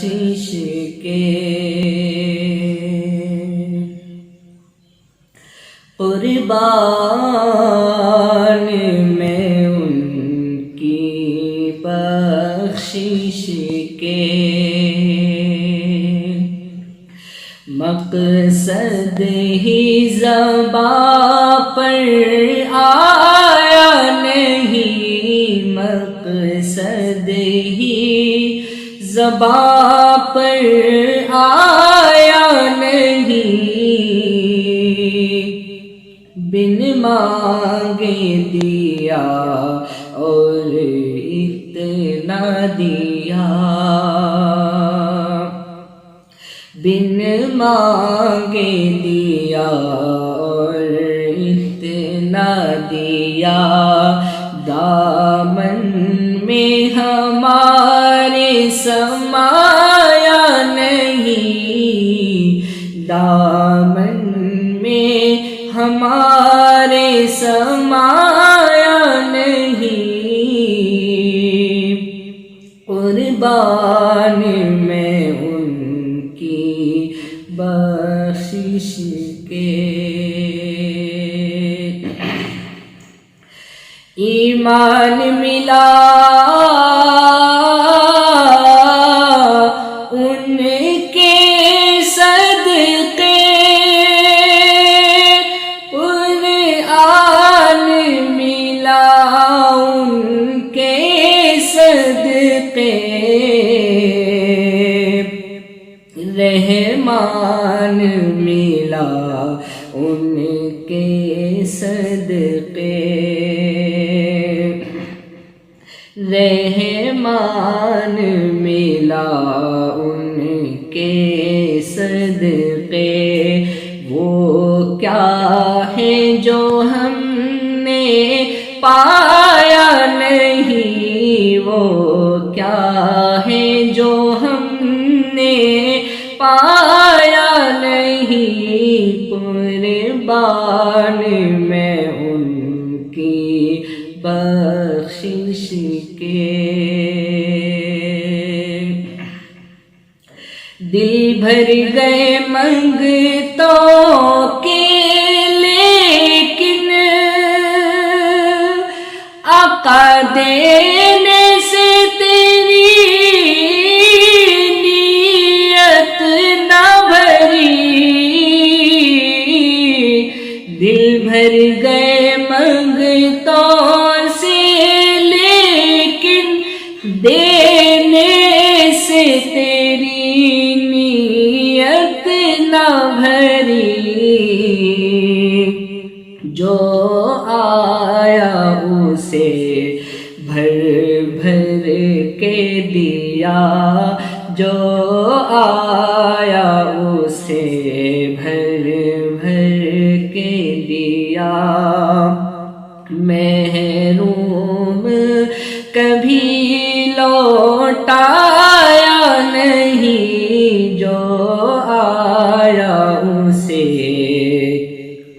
بخشش کے قربان میں ان کی بخشش کے مقصد ہی زباں پر آیا نہیں، مقصد ہی زباں پر آیا نہیں، بن مانگے دیا اور اتنا دیا، بن مانگے دیا اور اتنا دیا، دامن میں ہمارے سمایا نہیں، دامن میں ہمارے سمایا نہیں، قربان میں ان کی بخشش کے ایمان ملا ان کے صدقے، قرآن ملا ان کے صدقے، رحمان ملا ان کے صدقے، رحمان ملا ان کے صدقے، وہ کیا ہے جو ہم نے پایا نہیں، وہ کیا ہے جو ہم نے پایا نہیں، قربان میں ان کی بخشش کے دل بھر گئے منگتوں کے، لیکن آقا دینے سے تیری نیت نہ بھری، دل بھر گئے منگتوں سے لیکن دینے سے تیری نیت نہ بھری، جو آیا اسے بھر بھر کے دیا، جو آیا اسے بھر بھر کے دیا، محروم کبھی لوٹایا نہیں، جو آیا اسے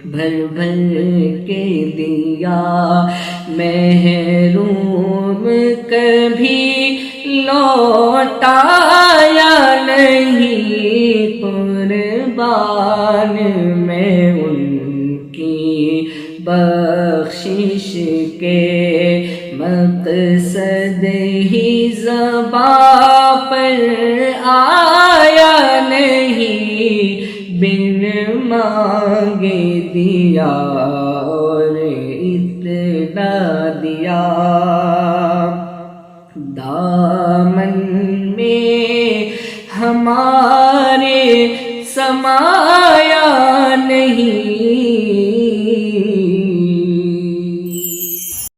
بھر بھر کے دیا، محروم کبھی لوٹایا نہیں، قربان میں ان کی بخشش کے مقصد ہی زباں پر آیا نہیں، بن مانگے دیا اور اتنا دیا، دامن میں ہمارے سمایا نہیں،